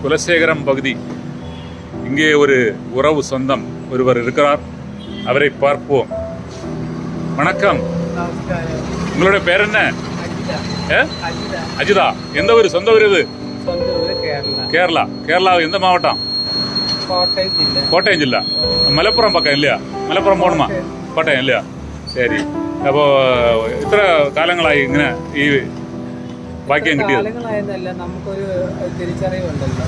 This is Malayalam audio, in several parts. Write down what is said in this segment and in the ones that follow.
குலசேகரம் பகுதி. இங்கே ஒரு உறவு சொந்தம் ஒருவர் இருக்கிறார். அவரை பார்ப்போம். வணக்கம். உங்களுடைய பேர் என்ன? அஜிதா. எந்த ஊர்? சொந்த ஊர் இது? കേരള. കേരള എந்த മാവട്ടം? കോട്ടയം ജില്ല. മലപ്പുറം പക്കം ഇല്ലയാ? മലപ്പുറം പോണമാ? കോട്ടയം ഇല്ലയാ? ശരി. അപ്പോൾ ഇത്ര കാലങ്ങളായി ഇങ്ങനെ ഈ ഭാഗ്യം കിട്ടിയത്? നമുക്കൊരു തിരിച്ചറിവുണ്ടല്ലോ.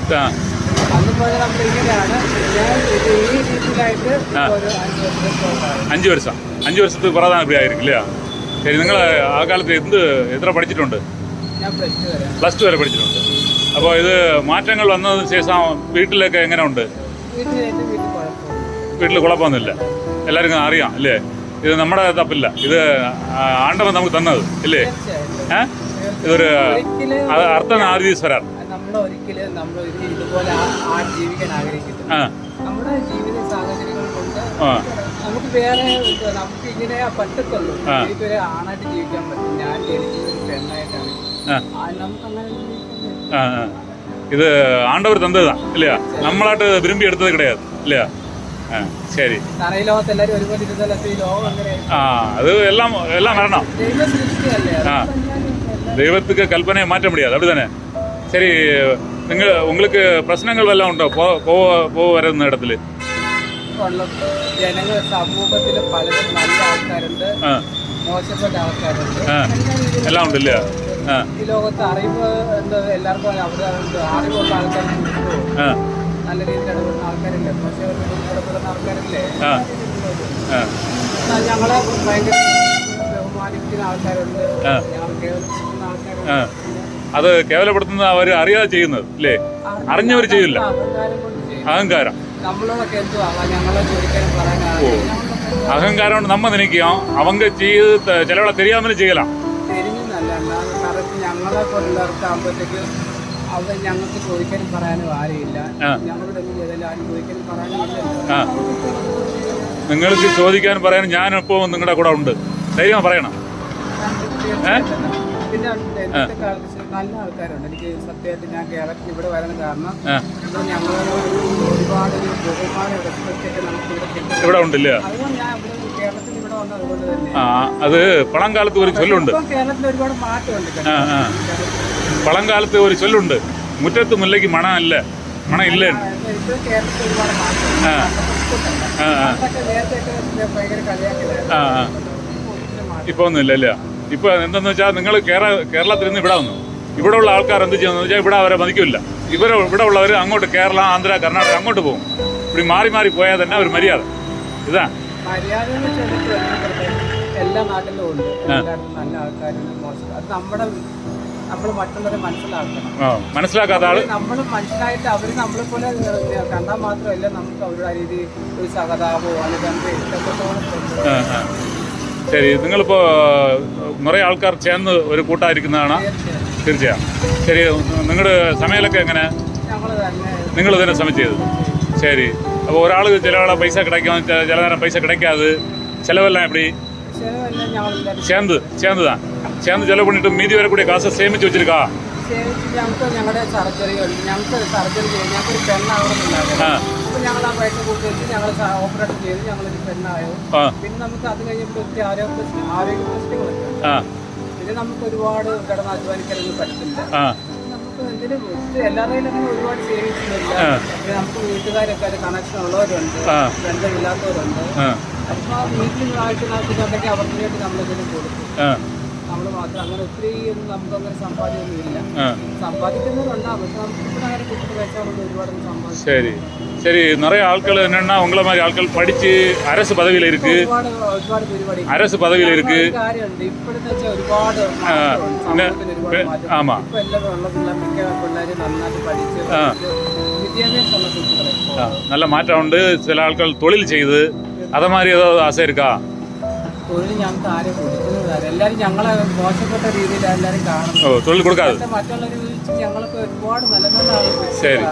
അഞ്ച് വർഷത്തിൽ പ്രധാന ഇവിടെ ആയിരിക്കും ഇല്ലയാ? ശരി. നിങ്ങൾ ആ കാലത്ത് എത്ര പഠിച്ചിട്ടുണ്ട്? പ്ലസ് ടു വരെ പഠിച്ചിട്ടുണ്ട്. അപ്പോൾ ഇത് മാറ്റങ്ങൾ വന്നതിന് ശേഷം വീട്ടിലൊക്കെ എങ്ങനെ ഉണ്ട്? വീട്ടിൽ കുഴപ്പമൊന്നുമില്ല, എല്ലാവർക്കും അറിയാം അല്ലേ? ഇത് നമ്മുടെ തപ്പില്ല, ഇത് ആണ്ടവൻ നമുക്ക് തന്നത് ഇല്ലേ? ഇതൊരു അർത്ഥനാരീശ്വരർ. നമ്മളൊരിക്കലും നമ്മൾ ഇതുപോലെ ജീവിക്കാൻ ആഗ്രഹിക്കുന്നില്ല. നമ്മുടെ ജീവിത സാഹചര്യങ്ങൾ കൊണ്ട് നമുക്ക് വേറെ നമുക്ക് ഇങ്ങനെ പറ്റത്തുള്ളൂ. എനിക്കൊരു ആണായിട്ട് ജീവിക്കാൻ പറ്റും. ഞാൻ ജനിച്ചത് ഒരു പെണ്ണായിട്ടാണ്. നമുക്ക് അങ്ങനെ ഇത് ആണ്ടവർ തന്നതാണ് ഇല്ലയാ? നമ്മളായിട്ട് വിരുമ്പി എടുത്തത് കിടயாது ഇല്ലയാ? ശരി. ലോകത്ത് എല്ലാവരും ഒരുപോലെ ഇരുന്നല്ലോ. ലോകം അങ്ങനെ അത് എല്ലാം വരണം. ദൈവத்துக்கு கல்பனையை மாற்ற முடியாது, அப்படிதானே? சரி. உங்களுக்கு பிரச்சனைகள் எல்லாம் உண்டோ போக വരുന്ന இடத்துல? ജനങ്ങൾ സമൂഹത്തിൽ പലരും നല്ല ആൾക്കാരുണ്ട്, മോശപ്പെട്ട ആൾക്കാരുണ്ട്, എല്ലാം ഉണ്ടല്ലേ? ഈ ലോകത്ത് അറിവ് എല്ലാവർക്കും അറിവുള്ള ആൾക്കാരുണ്ട്, നല്ല രീതിയിൽ ഇടപെടുന്ന ആൾക്കാരില്ലേ, പക്ഷേ ഇടപെടുന്ന ആൾക്കാരില്ലേ? ഞങ്ങളെ ഭയങ്കര ബഹുമാനിക്കുന്ന ആൾക്കാരുണ്ട്, ഞങ്ങൾ കേവലപ്പെടുത്തുന്ന ആൾക്കാരുണ്ട്. അത് കേവലപ്പെടുത്തുന്നത് അവർ അറിയാതെ ചെയ്യുന്നത് അല്ലേ? അറിഞ്ഞവർ ചെയ്യില്ല. അഹങ്കാരം. அகங்காரம் കൊണ്ട് நம்ம நினைக்கிறோம் அவங்க செய்து ചിലവളെ தெரியாமலே செய்யலாம். ഞങ്ങളെ കൊണ്ടുവരുത്താകുമ്പോഴത്തേക്ക് അവർ ഞങ്ങൾക്ക് ചോദിക്കാനും പറയാനും ആരുമില്ല. ഞങ്ങളുടെ ആരും ചോദിക്കാനും പറയാനും. നിങ്ങൾക്ക് ചോദിക്കാനും പറയാനും ഞാനിപ്പോൾ നിങ്ങളുടെ കൂടെ ഉണ്ട്. ധൈര്യം പറയണം. പിന്നെ ഇന്നത്തെ കാലത്ത് നല്ല ആൾക്കാരുണ്ട്. എനിക്ക് സത്യമായിട്ട് ഞാൻ കേരളത്തിൽ ഇവിടെ വരാൻ കാരണം ഞങ്ങൾ ഒരുപാട് ബഹുമാനം റെസ്പെക്റ്റ് നമുക്ക് ഇവിടെ ഉണ്ടല്ലേ? അതുകൊണ്ട് ഞാൻ കേരളത്തിൽ ഇവിടെ വന്നത് അതുകൊണ്ട് തന്നെ. അത് പഴങ്കാലത്ത് ഒരു ചൊല്ലുണ്ട്. കേരളത്തിൽ ഒരുപാട് മാറ്റമുണ്ട്. പഴങ്കാലത്ത് ഒരു ചൊല്ലുണ്ട്, മുറ്റത്ത് മുല്ലയ്ക്ക് മണം ഇല്ല. കേരളത്തിൽ ഒരുപാട് മാറ്റം. നേരത്തെ ഭയങ്കര കളിയാക്കലായിരുന്നു. ഇപ്പൊ ഒന്നുമില്ല അല്ലേ? ഇപ്പൊ എന്തെന്ന് വെച്ചാൽ നിങ്ങൾ കേരളത്തിൽ നിന്ന് ഇവിടെ വന്നു, ഇവിടെ ഉള്ള ആൾക്കാർ എന്ത് ചെയ്യുന്നത് വെച്ചാൽ ഇവിടെ അവരെ മതിക്കില്ല. ഇവിടെ ഉള്ളവർ അങ്ങോട്ട് കേരള, ആന്ധ്ര, കർണാടക അങ്ങോട്ട് പോകും. ഇവിടെ മാറി പോയാൽ തന്നെ ഒരു മര്യാദ. ഇതാ മര്യാദ എല്ലാ നാട്ടിലും ഉണ്ട്. എല്ലായിടത്തും നല്ല ആൾക്കാരുണ്ട്, മോശം. അത് നമ്മൾ മറ്റുള്ളവരെ മനസ്സിലാക്കാത്ത ആള് നമ്മൾ മനുഷ്യനായിട്ട് അവർ നമ്മളെ പോലെ കണ്ടാൽ മാത്രമല്ല നമുക്ക് അവരുടെ രീതി ഒരു സഹതാപോ അല്ലെങ്കിൽ ഇഷ്ടപ്പെട്ടോളം. ശരി. നിങ്ങളിപ്പോ നിറയെ ആൾക്കാർ ചേർന്ന് ഒരു കൂട്ടായിരിക്കുന്നതാണ് തീർച്ചയായും. ശരി. നിങ്ങളുടെ സമയമൊക്കെ എങ്ങനെ? നിങ്ങൾ തന്നെ സമയം ചെയ്തത്? ശരി. അപ്പോൾ ഒരാൾ ചില ആളെ പൈസ കിടക്കും, ചില നേരം പൈസ കിടക്കാതെ ചിലവെല്ലാം എപ്പടി சேர்ந்து செலவு பண்ணிட்டு மீதி வரக்கூடிய காசை சேமிச்சு வச்சிருக்கா? ഞങ്ങൾക്ക് ഞങ്ങളുടെ സർജറി ചെയ്ത് ഞങ്ങൾക്കൊരു പെണ്ണാവണമെന്നുണ്ടായിരുന്നു. അപ്പോൾ ഞങ്ങൾ ആ പൈസ കൂട്ടി വെച്ച് ഞങ്ങൾ ഓപ്പറേഷൻ ചെയ്ത് ഞങ്ങളൊരു പെണ്ണായോ. പിന്നെ നമുക്ക് അത് കഴിഞ്ഞപ്പോൾ ഒത്തിരി ആരോഗ്യ പ്രശ്നങ്ങളൊക്കെ. പിന്നെ നമുക്ക് ഒരുപാട് കിടന്ന് അധ്വാനിക്കാനൊന്നും പറ്റില്ല. നമുക്ക് എന്തിനും എല്ലാവരുടെയും അങ്ങനെ ഒരുപാട് സേവിങ്സ് ഇല്ല. പിന്നെ നമുക്ക് വീട്ടുകാരൊക്കെ ഒരു കണക്ഷൻ ഉള്ളവരുണ്ട്, ബന്ധമില്ലാത്തവരുണ്ട്. അപ്പോൾ ആ വീട്ടിൽ ആവശ്യത്തിനൊക്കെ അവർക്ക് വേണ്ടി നമ്മളെന്തെങ്കിലും കൊടുക്കും. നമ്മൾ മാത്രം അങ്ങനെ ഒത്തിരി നമുക്കങ്ങനെ സമ്പാദ്യമൊന്നും ഇല്ല. സമ്പാദിക്കുന്നവരുണ്ടാവും, പക്ഷെ നമുക്ക് ഇവിടെ അങ്ങനെ കുട്ടികൾ വെച്ചാൽ ഒരുപാട് സമ്പാദിക്കും. சரி சரி. நிறைய ஆட்கள் என்னன்னா உங்களை மாதிரி ஆட்கள் படிச்சு அரசு பதவியில் இருக்கு, அரசு பதவியில் இருக்கு. ஆமா. நல்ல மாற்றம் உண்டு. சில ஆட்கள் தொழில் செய்து അത மாதிரி ഏதாவது ആശ இருக்கா? തൊഴിൽ ഞങ്ങൾക്ക് ആരും കൊടുക്കുന്നതല്ല. എല്ലാവരും ഞങ്ങളെ മോശപ്പെട്ട രീതിയിൽ എല്ലാവരും കാണുന്നു. തൊഴിൽ കൊടുക്കാതെ മറ്റുള്ളവർ ഞങ്ങൾക്ക് ഒരുപാട് നല്ല നല്ല ആളുകൾ. ശരി.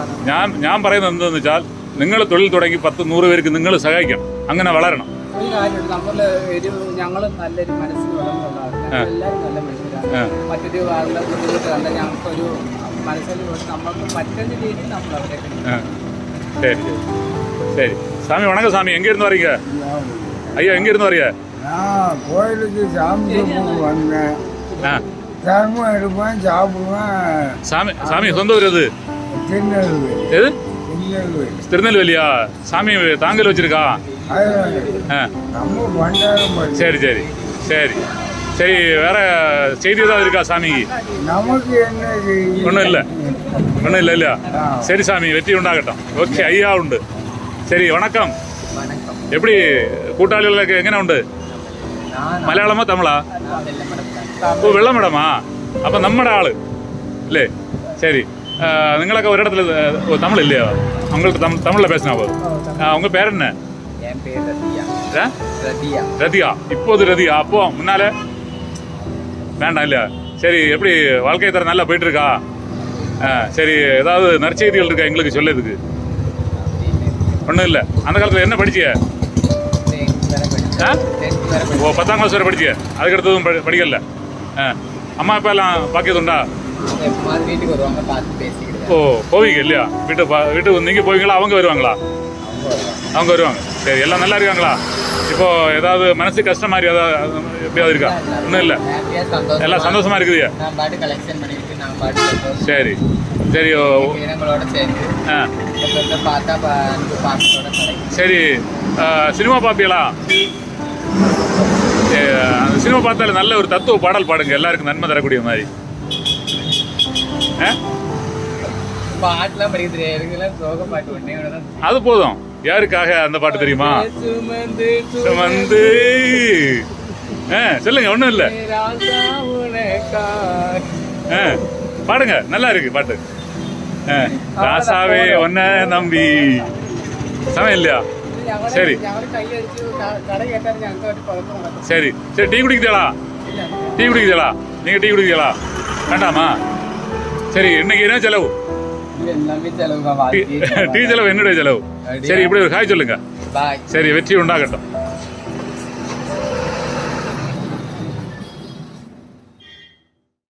ഞാൻ പറയുന്നത് എന്താണെന്ന് വെച്ചാൽ നിങ്ങൾ തൊഴിൽ തുടങ്ങി 10-100 പേർക്ക് നിങ്ങൾ സഹായിക്കണം, അങ്ങനെ വളരണം. ഒരു കാര്യമുണ്ട്, ഞങ്ങൾ നല്ലൊരു മനസ്സിന് ഉടമയുള്ള ആൾക്കാർ, എല്ലാവരും നല്ല മനുഷ്യരാണ്. മറ്റൊരു ആളുടെ ബുദ്ധിമുട്ട് കണ്ടാൽ ഞങ്ങൾക്കൊരു മനസ്സിൽ നമുക്ക് പറ്റുന്ന രീതിയിൽ നമ്മൾ അവരെ சரி சரி சரி சாமி வணக்கம் சாமி எங்க இருந்து வரீங்க ஐயா எங்க இருந்து வரீங்க நான் கோயிலுக்கு சாமி கும்பிட்டு வந்தேன். ஆ தர்மம் எடுப்பேன், சாப்பிடுவேன். சாமி சாமி சொந்த ஊர் எது திருநெல்வேலி. எது திருநெல்வேலி. திருநெல்வேலியா சாமி தாங்கல் வச்சிருக்கா ஆ நம்ம பண்டாரம் பண்ணி. சரி சரி சரி சரி வேற செய்தி ஏதாவது இருக்கா சாமிக்கு நமக்கு என்ன ஒன்றும் இல்லை ஒன்றும் இல்லை இல்லையா சரி சாமி வெற்றி உண்டாகட்டும் ஓகே ஐயா உண்டு சரி வணக்கம் எப்படி കൂട്ടാളികളൊക്കെ എങ്ങനെ ഉണ്ട് മലയാളമോ തമിഴാ ഓ വെള്ളമടമാ അപ്പം നമ്മുടെ ആള് അല്ലേ ശരി നിങ്ങളൊക്കെ ഒരിടத்துல தமிழ் இல்லையா உங்களுக்கு தமிழில் பேசினா போதும் உங்கள் பேர் என்ன என் பேர் ரதியா. ரதியா. ரதியா இப்போது ரதியா அப்போ முன்னால வேண்டாம் இல்லையா சரி எப்படி வாழ்க்கை தர நல்லா போயிட்டு இருக்கா சரி ஏதாவது நற்செய்திகள் இருக்கா எங்களுக்கு சொல்லதுக்கு ஒன்றும் இல்லை அந்த காலத்தில் என்ன படிச்சிய ஓ 10ஆம் கிளாஸ் வரை படிச்சிய அதுக்கு அடுத்ததும் படிக்கல அம்மா அப்பா எல்லாம் பாக்கியதுண்டா வீட்டுக்கு வருவாங்க, பார்த்து பேசிக்கிட்டு ஓ போவீங்க இல்லையா வீட்டுக்கு நீங்கள் போவீங்களா அவங்க வருவாங்களா அவங்க வருவாங்க சரி எல்லாம் நல்லா இருக்காங்களா இப்போ ஏதாவது மனசு கஷ்டம் மாதிரி ஏதாவது எப்படியாவது இருக்கா ஒன்றும் இல்லை எல்லாம் சந்தோஷமா இருக்குது நான் பாட்டு கலெக்ஷன் பண்ணிட்டு நான் பாட்டு சரி சரி இனங்களோட சேர்ந்து பார்த்தா பாட்டோட சரி சினிமா பார்ப்பீங்களா அந்த சினிமா பார்த்தாலே நல்ல ஒரு தத்துவ பாடல் பாடுங்க எல்லாருக்கும் நன்மை தரக்கூடிய மாதிரி பாட்டுலாம் படிக்க தெரியாது, சோக பாட்டு ஒன்னே அது போதும் யாருக்காக அந்த பாட்டு தெரியுமா சுமந்து சொல்லுங்க ஒன்றும் இல்லை பாடுங்க நல்லா இருக்கு பாட்டு ராசாவே ஒன்ன நம்பி சமயம் இல்லையா சரி சரி சரி டீ குடிக்கிறீங்களா நீங்க டீ குடிக்கிறீங்களா வேண்டாமா சரி இன்னைக்கு என்ன செலவு டீ செலவு என்னுடைய செலவு சரி இப்படி ஒரு ஹாய் சொல்லுங்க சரி வெற்றி உண்டாகட்டும்